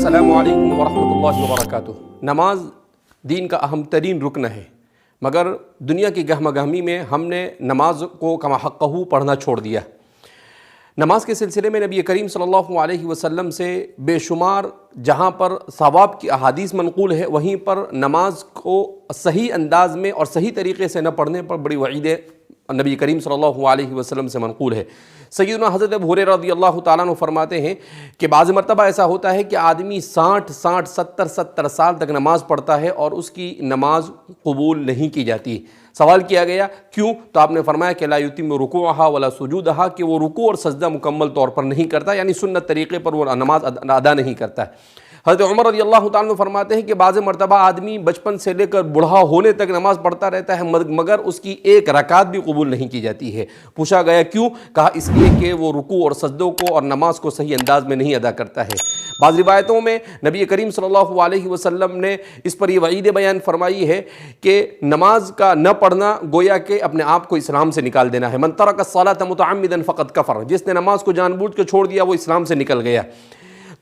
السلام علیکم ورحمۃ اللہ وبرکاتہ۔ نماز دین کا اہم ترین رکن ہے، مگر دنیا کی گہمہ گہمی میں ہم نے نماز کو کما حقہ پڑھنا چھوڑ دیا۔ نماز کے سلسلے میں نبی کریم صلی اللہ علیہ وسلم سے بے شمار جہاں پر ثواب کی احادیث منقول ہے، وہیں پر نماز کو صحیح انداز میں اور صحیح طریقے سے نہ پڑھنے پر بڑی وعیدیں نبی کریم صلی اللہ علیہ وسلم سے منقول ہے۔ سیدنا حضرت ابو ہریرہ رضی اللہ تعالیٰ عنہ فرماتے ہیں کہ بعض مرتبہ ایسا ہوتا ہے کہ آدمی 60 سال تک نماز پڑھتا ہے اور اس کی نماز قبول نہیں کی جاتی۔ سوال کیا گیا کیوں؟ تو آپ نے فرمایا کہ لا یتم رکوعہا ولا سجودہا، کہ وہ رکوع اور سجدہ مکمل طور پر نہیں کرتا، یعنی سنت طریقے پر وہ نماز ادا نہیں کرتا ہے۔ حضرت عمر رضی اللہ تعالیٰ عنہ فرماتے ہیں کہ بعض مرتبہ آدمی بچپن سے لے کر بوڑھا ہونے تک نماز پڑھتا رہتا ہے مگر اس کی ایک رکعت بھی قبول نہیں کی جاتی ہے۔ پوچھا گیا کیوں؟ کہا اس لیے کہ وہ رکوع اور سجدوں کو اور نماز کو صحیح انداز میں نہیں ادا کرتا ہے۔ بعض روایتوں میں نبی کریم صلی اللہ علیہ وسلم نے اس پر یہ وعید بیان فرمائی ہے کہ نماز کا نہ پڑھنا گویا کہ اپنے آپ کو اسلام سے نکال دینا ہے۔ من ترک الصلاۃ متعمدا فقد کفر، جس نے نماز کو جان بوجھ کے چھوڑ دیا وہ اسلام سے نکل گیا۔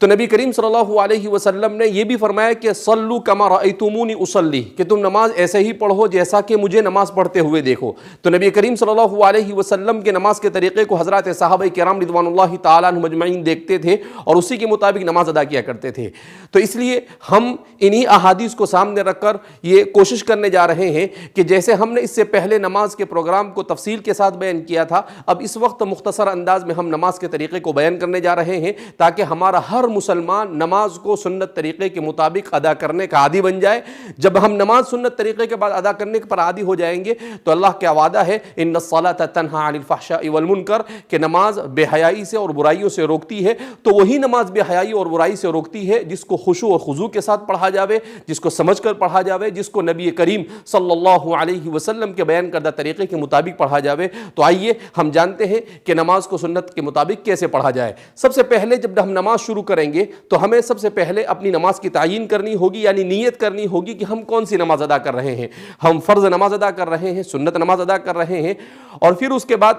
تو نبی کریم صلی اللہ علیہ وسلم نے یہ بھی فرمایا کہ صلو کما رأیتمونی اصلی، کہ تم نماز ایسے ہی پڑھو جیسا کہ مجھے نماز پڑھتے ہوئے دیکھو۔ تو نبی کریم صلی اللہ علیہ وسلم کے نماز کے طریقے کو حضرات صحابہ کرام رضوان اللہ تعالیٰ عنہم اجمعین دیکھتے تھے اور اسی کے مطابق نماز ادا کیا کرتے تھے۔ تو اس لیے ہم انہی احادیث کو سامنے رکھ کر یہ کوشش کرنے جا رہے ہیں کہ جیسے ہم نے اس سے پہلے نماز کے پروگرام کو تفصیل کے ساتھ بیان کیا تھا، اب اس وقت مختصر انداز میں ہم نماز کے طریقے کو بیان کرنے جا رہے ہیں تاکہ ہمارا ہر مسلمان نماز کو سنت طریقے کے مطابق ادا کرنے کا عادی بن جائے۔ جب ہم نماز سنت طریقے کے بعد ادا کرنے پر عادی ہو جائیں گے تو اللہ کا وعدہ ہے ان الصلاۃ تنہی عن الفحشاء والمنکر، کہ نماز بے حیائی سے اور برائیوں سے روکتی ہے۔ تو وہی نماز بے حیائی اور برائی سے روکتی ہے جس کو خشوع اور خضوع کے ساتھ پڑھا جاوے، جس کو سمجھ کر پڑھا جاوے، جس کو نبی کریم صلی اللہ علیہ وسلم کے بیان کردہ طریقے کے مطابق پڑھا جاوے۔ تو آئیے ہم جانتے ہیں کہ نماز کو سنت کے مطابق کیسے پڑھا جائے۔ سب سے پہلے جب ہم نماز شروع کریں گے تو ہمیں سب سے پہلے اپنی نماز کی تعیین کرنی ہوگی، یعنی نیت کرنی ہوگی کہ ہم کون سی نماز ادا کر رہے ہیں۔ ہم فرض نماز ادا کر رہے ہیں، سنت نماز ادا کر رہے ہیں، اور پھر اس کے بعد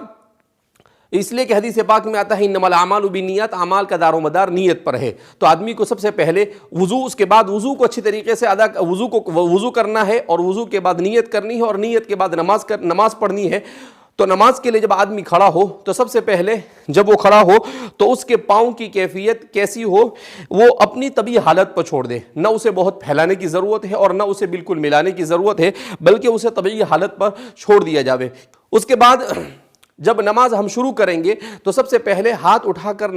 اس لیے کہ حدیث پاک میں آتا ہے انما الاعمال بالنیات، اعمال کا دار و مدار نیت پر ہے۔ تو آدمی کو سب سے پہلے وضو، اس کے بعد وضو کو اچھی طریقے سے وضو کرنا ہے، اور وضو کے بعد نیت کرنی ہے، اور نیت کے بعد نماز پڑھنی ہے۔ تو نماز کے لیے جب آدمی کھڑا ہو تو سب سے پہلے جب وہ کھڑا ہو تو اس کے پاؤں کی کیفیت کیسی ہو، وہ اپنی طبیعی حالت پر چھوڑ دے۔ نہ اسے بہت پھیلانے کی ضرورت ہے اور نہ اسے بالکل ملانے کی ضرورت ہے، بلکہ اسے طبیعی حالت پر چھوڑ دیا جاوے۔ اس کے بعد جب نماز ہم شروع کریں گے تو سب سے پہلے ہاتھ اٹھا کر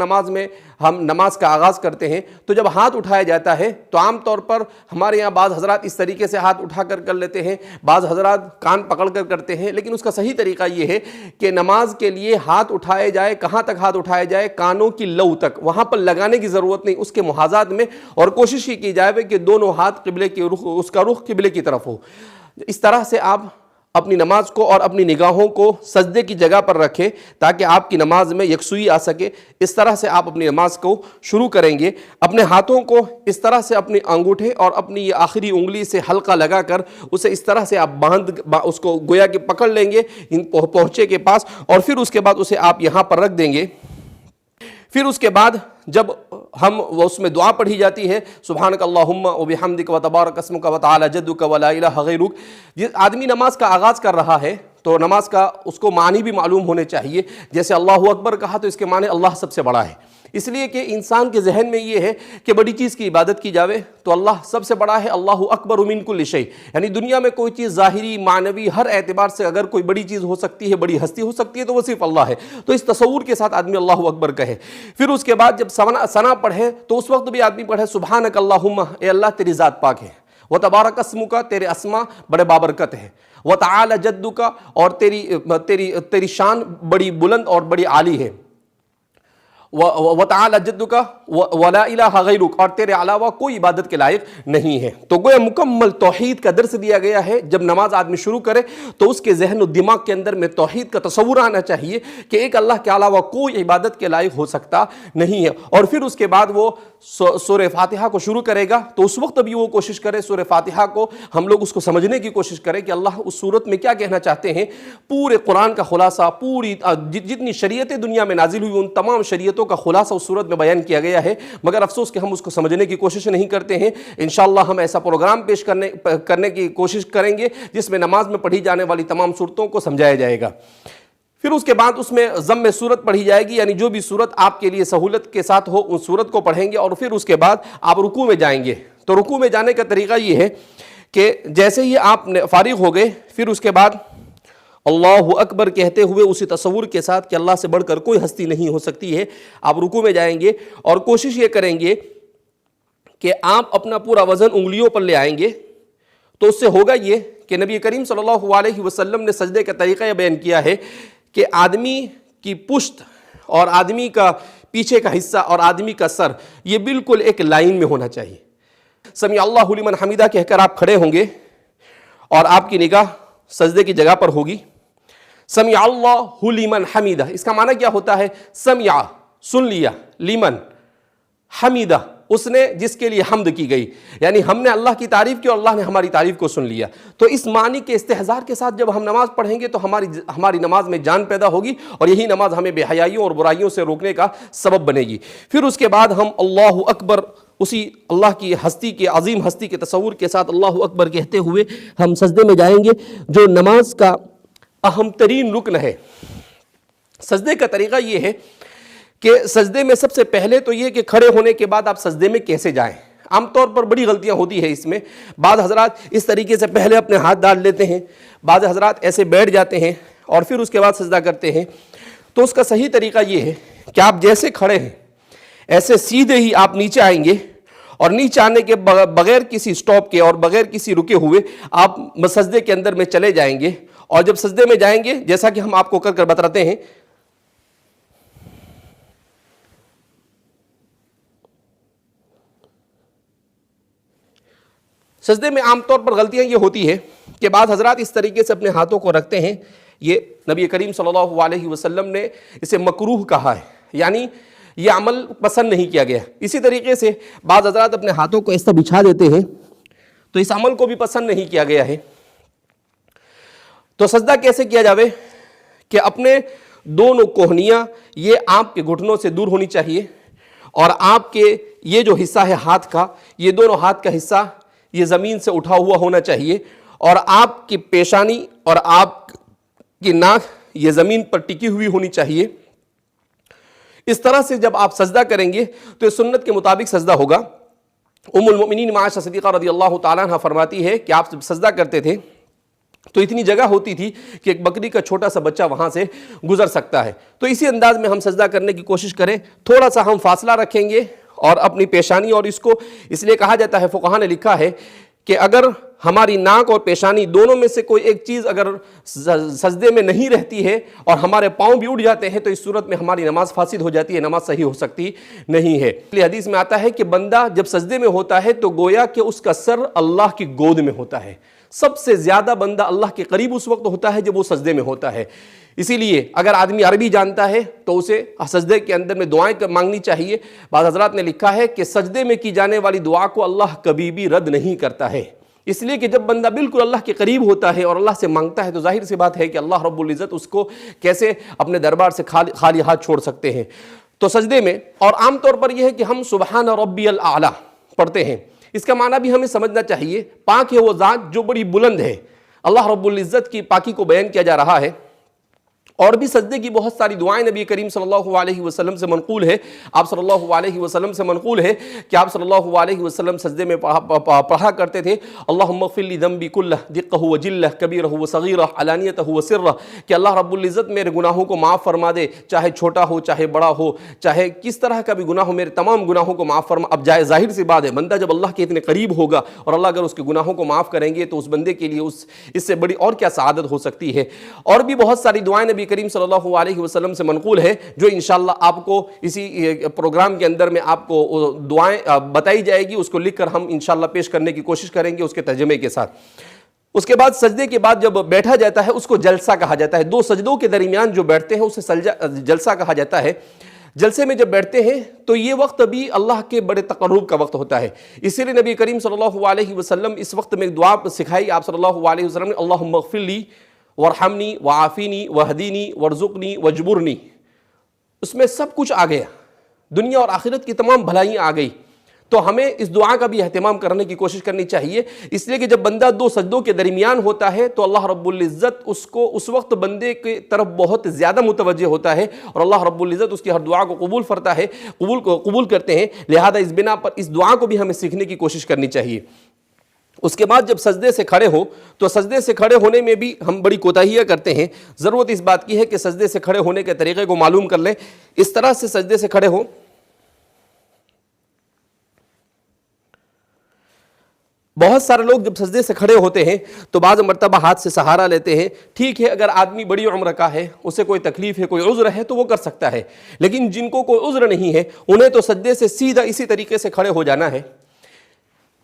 ہم نماز کا آغاز کرتے ہیں۔ تو جب ہاتھ اٹھایا جاتا ہے تو عام طور پر ہمارے یہاں بعض حضرات اس طریقے سے ہاتھ اٹھا کر لیتے ہیں، بعض حضرات کان پکڑ کر کرتے ہیں، لیکن اس کا صحیح طریقہ یہ ہے کہ نماز کے لیے ہاتھ اٹھائے جائے۔ کہاں تک ہاتھ اٹھائے جائے؟ کانوں کی لو تک، وہاں پر لگانے کی ضرورت نہیں، اس کے محاذات میں، اور کوشش ہی کی جائے کہ دونوں ہاتھ قبلے کے رخ، اس کا رخ قبلے کی طرف ہو۔ اس طرح سے آپ اپنی نماز کو اور اپنی نگاہوں کو سجدے کی جگہ پر رکھیں تاکہ آپ کی نماز میں یکسوئی آ سکے۔ اس طرح سے آپ اپنی نماز کو شروع کریں گے۔ اپنے ہاتھوں کو اس طرح سے اپنے انگوٹھے اور اپنی یہ آخری انگلی سے حلقہ لگا کر اسے اس طرح سے آپ اس کو گویا کہ پکڑ لیں گے پہنچے کے پاس، اور پھر اس کے بعد اسے آپ یہاں پر رکھ دیں گے۔ پھر اس کے بعد جب اس میں دعا پڑھی جاتی ہے سبحانک اللہم وبحمدک وتبارک اسمک وتعالی جدک ولا الہ غیرک، جس آدمی نماز کا آغاز کر رہا ہے تو نماز کا اس کو معنی بھی معلوم ہونے چاہیے۔ جیسے اللہ اکبر کہا تو اس کے معنی اللہ سب سے بڑا ہے، اس لیے کہ انسان کے ذہن میں یہ ہے کہ بڑی چیز کی عبادت کی جاوے تو اللہ سب سے بڑا ہے، اللہ اکبر من کل شیء، یعنی دنیا میں کوئی چیز ظاہری معنوی ہر اعتبار سے اگر کوئی بڑی چیز ہو سکتی ہے، بڑی ہستی ہو سکتی ہے تو وہ صرف اللہ ہے۔ تو اس تصور کے ساتھ آدمی اللہ اکبر کہے۔ پھر اس کے بعد جب ثنا پڑھے تو اس وقت بھی آدمی پڑھے سبحانک اللہم، اے اللہ تیری ذات پاک ہے، وتبارک اسمک، تیرے اسما بڑے بابرکت ہیں، وتعالی جدک، اور تیری شان بڑی بلند اور بڑی عالی ہے، وَتَعَالَى جَدُّكَ وَلَا إِلَٰهَ غَيْرُكَ، اور تیرے علاوہ کوئی عبادت کے لائق نہیں ہے۔ تو گویا مکمل توحید کا درس دیا گیا ہے۔ جب نماز آدمی شروع کرے تو اس کے ذہن و دماغ کے اندر میں توحید کا تصور آنا چاہیے کہ ایک اللہ کے علاوہ کوئی عبادت کے لائق ہو سکتا نہیں ہے۔ اور پھر اس کے بعد وہ سورہ فاتحہ کو شروع کرے گا تو اس وقت بھی وہ کوشش کرے سورہ فاتحہ کو ہم لوگ اس کو سمجھنے کی کوشش کریں کہ اللہ اس صورت میں کیا کہنا چاہتے ہیں۔ پورے قرآن کا خلاصہ، پوری جتنی شریعتیں دنیا میں نازل ہوئی ان تمام شریعتوں حقیقتوں کا خلاصہ اس صورت میں بیان کیا گیا ہے، مگر افسوس کہ ہم اس کو سمجھنے کی کوشش نہیں کرتے ہیں۔ انشاءاللہ ہم ایسا پروگرام پیش کرنے کی کوشش کریں گے جس میں نماز میں پڑھی جانے والی تمام صورتوں کو سمجھایا جائے گا۔ پھر اس کے بعد اس میں ضم صورت پڑھی جائے گی، یعنی جو بھی صورت آپ کے لیے سہولت کے ساتھ ہو اس صورت کو پڑھیں گے، اور پھر اس کے بعد آپ رکوع میں جائیں گے۔ تو رکوع میں جانے کا طریقہ یہ ہے کہ جیسے ہی آپ فارغ ہو گئے، پھر اس کے بعد اللہ اکبر کہتے ہوئے اسی تصور کے ساتھ کہ اللہ سے بڑھ کر کوئی ہستی نہیں ہو سکتی ہے، آپ رکوع میں جائیں گے اور کوشش یہ کریں گے کہ آپ اپنا پورا وزن انگلیوں پر لے آئیں گے۔ تو اس سے ہوگا یہ کہ نبی کریم صلی اللہ علیہ وسلم نے سجدے کا طریقہ یہ بیان کیا ہے کہ آدمی کی پشت اور آدمی کا پیچھے کا حصہ اور آدمی کا سر یہ بالکل ایک لائن میں ہونا چاہیے۔ سمیع اللہ لمن حمیدہ کہہ کر آپ کھڑے ہوں گے اور آپ کی نگاہ سجدے کی جگہ پر ہوگی۔ سمیع اللہ لمن حمیدہ، اس کا معنی کیا ہوتا ہے؟ سمع سن لیا، لمن حمیدہ اس نے جس کے لیے حمد کی گئی، یعنی ہم نے اللہ کی تعریف کی اور اللہ نے ہماری تعریف کو سن لیا۔ تو اس معنی کے استحضار کے ساتھ جب ہم نماز پڑھیں گے تو ہماری نماز میں جان پیدا ہوگی، اور یہی نماز ہمیں بے حیائیوں اور برائیوں سے روکنے کا سبب بنے گی۔ پھر اس کے بعد ہم اللہ اکبر اسی اللہ کی ہستی کے عظیم ہستی کے تصور کے ساتھ اللہ اکبر کہتے ہوئے ہم سجدے میں جائیں گے، جو نماز کا اہم ترین رکن ہے۔ سجدے کا طریقہ یہ ہے کہ سجدے میں سب سے پہلے تو یہ کہ کھڑے ہونے کے بعد آپ سجدے میں کیسے جائیں۔ عام طور پر بڑی غلطیاں ہوتی ہے اس میں، بعض حضرات اس طریقے سے پہلے اپنے ہاتھ ڈال لیتے ہیں، بعض حضرات ایسے بیٹھ جاتے ہیں اور پھر اس کے بعد سجدہ کرتے ہیں۔ تو اس کا صحیح طریقہ یہ ہے کہ آپ جیسے کھڑے ہیں ایسے سیدھے ہی آپ نیچے آئیں گے، اور نیچے آنے کے بغیر کسی سٹاپ کے اور بغیر کسی رکے ہوئے آپ سجدے کے اندر میں چلے جائیں گے۔ اور جب سجدے میں جائیں گے جیسا کہ ہم آپ کو کر بتاتے ہیں، سجدے میں عام طور پر غلطیاں یہ ہوتی ہے کہ بعض حضرات اس طریقے سے اپنے ہاتھوں کو رکھتے ہیں، یہ نبی کریم صلی اللہ علیہ وسلم نے اسے مکروہ کہا ہے، یعنی یہ عمل پسند نہیں کیا گیا۔ اسی طریقے سے بعض حضرات اپنے ہاتھوں کو ایسا بچھا دیتے ہیں، تو اس عمل کو بھی پسند نہیں کیا گیا ہے۔ تو سجدہ کیسے کیا جاوے کہ اپنے دونوں کوہنیاں یہ آپ کے گھٹنوں سے دور ہونی چاہیے، اور آپ کے یہ جو حصہ ہے ہاتھ کا، یہ دونوں ہاتھ کا حصہ یہ زمین سے اٹھا ہوا ہونا چاہیے، اور آپ کی پیشانی اور آپ کی ناک یہ زمین پر ٹکی ہوئی ہونی چاہیے۔ اس طرح سے جب آپ سجدہ کریں گے تو یہ سنت کے مطابق سجدہ ہوگا۔ ام المؤمنین عائشہ صدیقہ رضی اللہ تعالیٰ عنہ فرماتی ہے کہ آپ جب سجدہ کرتے تھے تو اتنی جگہ ہوتی تھی کہ ایک بکری کا چھوٹا سا بچہ وہاں سے گزر سکتا ہے۔ تو اسی انداز میں ہم سجدہ کرنے کی کوشش کریں، تھوڑا سا ہم فاصلہ رکھیں گے اور اپنی پیشانی، اور اس کو اس لیے کہا جاتا ہے، فقہاء نے لکھا ہے کہ اگر ہماری ناک اور پیشانی دونوں میں سے کوئی ایک چیز اگر سجدے میں نہیں رہتی ہے اور ہمارے پاؤں بھی اٹھ جاتے ہیں تو اس صورت میں ہماری نماز فاسد ہو جاتی ہے، نماز صحیح ہو سکتی نہیں ہے۔ اس لیے حدیث میں آتا ہے کہ بندہ جب سجدے میں ہوتا ہے تو گویا کہ اس کا سر اللہ کی گود میں ہوتا ہے۔ سب سے زیادہ بندہ اللہ کے قریب اس وقت ہوتا ہے جب وہ سجدے میں ہوتا ہے۔ اسی لیے اگر آدمی عربی جانتا ہے تو اسے سجدے کے اندر میں دعائیں مانگنی چاہیے۔ بعض حضرات نے لکھا ہے کہ سجدے میں کی جانے والی دعا کو اللہ کبھی بھی رد نہیں کرتا ہے، اس لیے کہ جب بندہ بالکل اللہ کے قریب ہوتا ہے اور اللہ سے مانگتا ہے تو ظاہر سی بات ہے کہ اللہ رب العزت اس کو کیسے اپنے دربار سے خالی ہاتھ چھوڑ سکتے ہیں۔ تو سجدے میں، اور عام طور پر یہ ہے کہ ہم سبحان ربی الاعلیٰ پڑھتے ہیں، اس کا معنی بھی ہمیں سمجھنا چاہیے، پاک ہے وہ ذات جو بڑی بلند ہے۔ اللہ رب العزت کی پاکی کو بیان کیا جا رہا ہے، اور بھی سجدے کی بہت ساری دعائیں نبی کریم صلی اللہ علیہ وسلم سے منقول ہے۔ آپ صلی اللہ علیہ وسلم سے منقول ہے کہ آپ صلی اللہ علیہ وسلم سجدے میں پڑھا کرتے تھے، اللہم اغفر لی ذنبی کلہ دقہ و جلہ کبیرہ و صغیرہ علانیتہ و سرہ، کہ اللہ رب العزت میرے گناہوں کو معاف فرما دے، چاہے چھوٹا ہو چاہے بڑا ہو، چاہے کس طرح کا بھی گناہ ہو، میرے تمام گناہوں کو معاف فرما۔ اب ظاہر سی بات ہے، بندہ جب اللہ کے اتنے قریب ہوگا اور اللہ اگر اس کے گناہوں کو معاف کریں گے تو اس بندے کے لیے اس سے بڑی اور کیا سعادت ہو سکتی ہے۔ اور بھی بہت ساری دعائیں نبی کریم صلی اللہ علیہ وسلم سے منقول ہے، جو انشاءاللہ آپ کو اسی پروگرام کے اندر میں آپ کو دعائیں بتائی جائے گی، اس کو لکھ کر ہم انشاءاللہ پیش کرنے کی کوشش کریں گے اس کے ترجمے کے ساتھ۔ اس کے بعد سجدے کے بعد جب بیٹھا جاتا ہے اس کو جلسہ کہا جاتا ہے۔ دو سجدوں کے درمیان جو بیٹھتے ہیں اسے جلسہ کہا جاتا ہے۔ جلسے میں جب بیٹھتے ہیں تو یہ وقت بھی اللہ کے بڑے تقرب کا وقت ہوتا ہے، اسی لیے نبی کریم صلی اللہ علیہ وسلم اس وقت میں دعا سکھائی آپ صلی اللہ علیہ وسلم نے، اللہم اغفر لی وارحمنی وعافینی وہدینی وارزقنی وجبرنی۔ اس میں سب کچھ آ گیا دنیا اور آخرت کی تمام بھلائیاں آ گئی، تو ہمیں اس دعا کا بھی اہتمام کرنے کی کوشش کرنی چاہیے، اس لیے کہ جب بندہ دو سجدوں کے درمیان ہوتا ہے تو اللہ رب العزت اس کو اس وقت بندے کی طرف بہت زیادہ متوجہ ہوتا ہے، اور اللہ رب العزت اس کی ہر دعا کو قبول کرتے ہیں۔ لہذا اس بنا پر اس دعا کو بھی ہمیں سیکھنے کی کوشش کرنی چاہیے۔ اس کے بعد جب سجدے سے کھڑے ہو تو سجدے سے کھڑے ہونے میں بھی ہم بڑی کوتاہیاں کرتے ہیں۔ ضرورت اس بات کی ہے کہ سجدے سے کھڑے ہونے کے طریقے کو معلوم کر لیں۔ اس طرح سے سجدے سے کھڑے ہو، بہت سارے لوگ جب سجدے سے کھڑے ہوتے ہیں تو بعض مرتبہ ہاتھ سے سہارا لیتے ہیں۔ ٹھیک ہے، اگر آدمی بڑی عمر کا ہے، اسے کوئی تکلیف ہے، کوئی عذر ہے تو وہ کر سکتا ہے، لیکن جن کو کوئی عذر نہیں ہے انہیں تو سجدے سے سیدھا اسی طریقے سے کھڑے ہو جانا ہے۔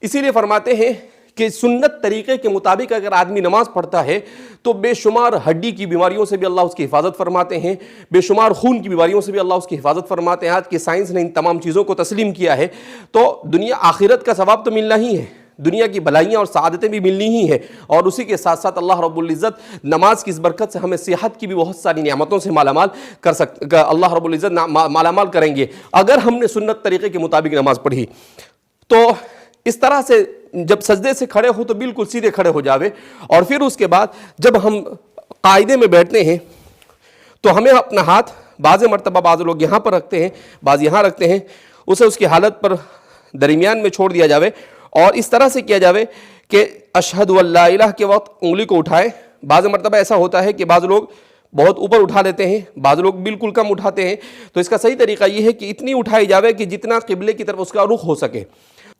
اسی لیے فرماتے ہیں کہ سنت طریقے کے مطابق اگر آدمی نماز پڑھتا ہے تو بے شمار ہڈی کی بیماریوں سے بھی اللہ اس کی حفاظت فرماتے ہیں، بے شمار خون کی بیماریوں سے بھی اللہ اس کی حفاظت فرماتے ہیں۔ آج کی سائنس نے ان تمام چیزوں کو تسلیم کیا ہے، تو دنیا آخرت کا ثواب تو ملنا ہی ہے، دنیا کی بھلائیاں اور سعادتیں بھی ملنی ہی ہیں، اور اسی کے ساتھ ساتھ اللہ رب العزت نماز کی اس برکت سے ہمیں صحت کی بھی بہت ساری نعمتوں سے مالا مال اللہ رب العزت مالا مال کریں گے اگر ہم نے سنت طریقے کے مطابق نماز پڑھی۔ تو اس طرح سے جب سجدے سے کھڑے ہو تو بالکل سیدھے کھڑے ہو جاوے، اور پھر اس کے بعد جب ہم قاعدے میں بیٹھتے ہیں تو ہمیں اپنا ہاتھ بعض مرتبہ بعض لوگ یہاں پر رکھتے ہیں، بعض یہاں رکھتے ہیں، اسے اس کی حالت پر درمیان میں چھوڑ دیا جاوے، اور اس طرح سے کیا جاوے کہ اشہد ان لا الہ کے وقت انگلی کو اٹھائے۔ بعض مرتبہ ایسا ہوتا ہے کہ بعض لوگ بہت اوپر اٹھا لیتے ہیں، بعض لوگ بالکل کم اٹھاتے ہیں، تو اس کا صحیح طریقہ یہ ہے کہ اتنی اٹھائی جاوے کہ جتنا قبلے کی طرف اس کا رخ ہو سکے۔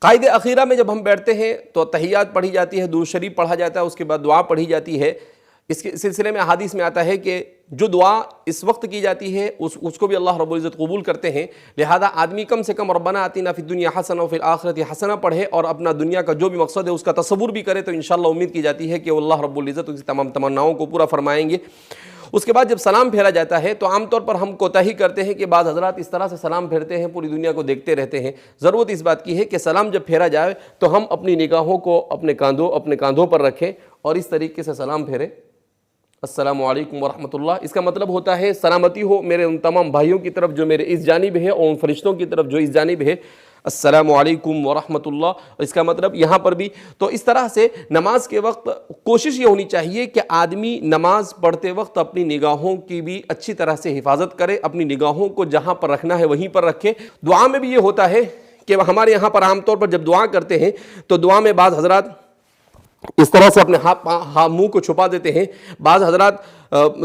قائد اخیرہ میں جب ہم بیٹھتے ہیں تو تحیات پڑھی جاتی ہے، درود شریف پڑھا جاتا ہے، اس کے بعد دعا پڑھی جاتی ہے۔ اس کے سلسلے میں احادیث میں آتا ہے کہ جو دعا اس وقت کی جاتی ہے اس کو بھی اللہ رب العزت قبول کرتے ہیں، لہذا آدمی کم سے کم ربنا آتنا فی الدنیا حسنہ وفی الآخرۃ حسنہ پڑھے اور اپنا دنیا کا جو بھی مقصد ہے اس کا تصور بھی کرے، تو انشاءاللہ امید کی جاتی ہے کہ اللہ رب العزت اس کی تمام تمناؤں کو پورا فرمائیں گے۔ اس کے بعد جب سلام پھیرا جاتا ہے تو عام طور پر ہم کوتاہی کرتے ہیں کہ بعض حضرات اس طرح سے سلام پھیرتے ہیں، پوری دنیا کو دیکھتے رہتے ہیں۔ ضرورت اس بات کی ہے کہ سلام جب پھیرا جائے تو ہم اپنی نگاہوں کو اپنے کاندھوں پر رکھیں اور اس طریقے سے سلام پھیریں، السلام علیکم ورحمۃ اللہ۔ اس کا مطلب ہوتا ہے سلامتی ہو میرے ان تمام بھائیوں کی طرف جو میرے اس جانب ہے، اور ان فرشتوں کی طرف جو اس جانب ہے، السلام علیکم ورحمۃ اللہ۔ اس کا مطلب یہاں پر بھی تو اس طرح سے نماز کے وقت کوشش یہ ہونی چاہیے کہ آدمی نماز پڑھتے وقت اپنی نگاہوں کی بھی اچھی طرح سے حفاظت کرے، اپنی نگاہوں کو جہاں پر رکھنا ہے وہیں پر رکھے۔ دعا میں بھی یہ ہوتا ہے کہ ہمارے یہاں پر عام طور پر جب دعا کرتے ہیں تو دعا میں بعض حضرات اس طرح سے اپنے منہ کو چھپا دیتے ہیں، بعض حضرات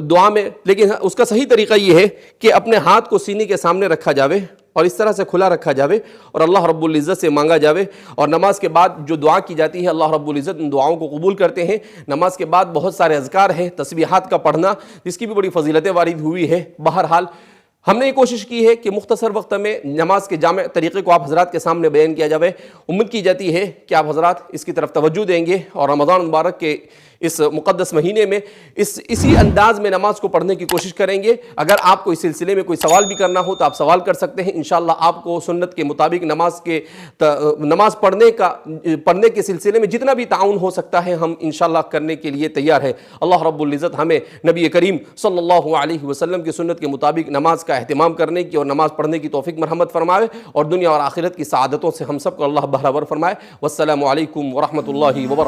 دعا میں، لیکن اس کا صحیح طریقہ یہ ہے کہ اپنے ہاتھ کو سینے کے سامنے رکھا جاوے اور اس طرح سے کھلا رکھا جاوے اور اللہ رب العزت سے مانگا جاوے، اور نماز کے بعد جو دعا کی جاتی ہے اللہ رب العزت ان دعاؤں کو قبول کرتے ہیں۔ نماز کے بعد بہت سارے اذکار ہیں، تسبیحات کا پڑھنا جس کی بھی بڑی فضیلتیں وارد ہوئی ہے۔ بہرحال ہم نے یہ کوشش کی ہے کہ مختصر وقت میں نماز کے جامع طریقے کو آپ حضرات کے سامنے بیان کیا جاوے۔ امید کی جاتی ہے کہ آپ حضرات اس کی طرف توجہ دیں گے اور رمضان مبارک کے اس مقدس مہینے میں اسی انداز میں نماز کو پڑھنے کی کوشش کریں گے۔ اگر آپ کو اس سلسلے میں کوئی سوال بھی کرنا ہو تو آپ سوال کر سکتے ہیں، انشاءاللہ آپ کو سنت کے مطابق نماز پڑھنے کے سلسلے میں جتنا بھی تعاون ہو سکتا ہے ہم انشاءاللہ کرنے کے لیے تیار ہیں۔ اللہ رب العزت ہمیں نبی کریم صلی اللہ علیہ وسلم کی سنت کے مطابق نماز کا اہتمام کرنے کی اور نماز پڑھنے کی توفیق مرحمت فرمائے، اور دنیا اور آخرت کی سعادتوں سے ہم سب کو اللہ بہرور فرمائے۔ والسلام علیکم ورحمۃ اللہ وبرکاتہ۔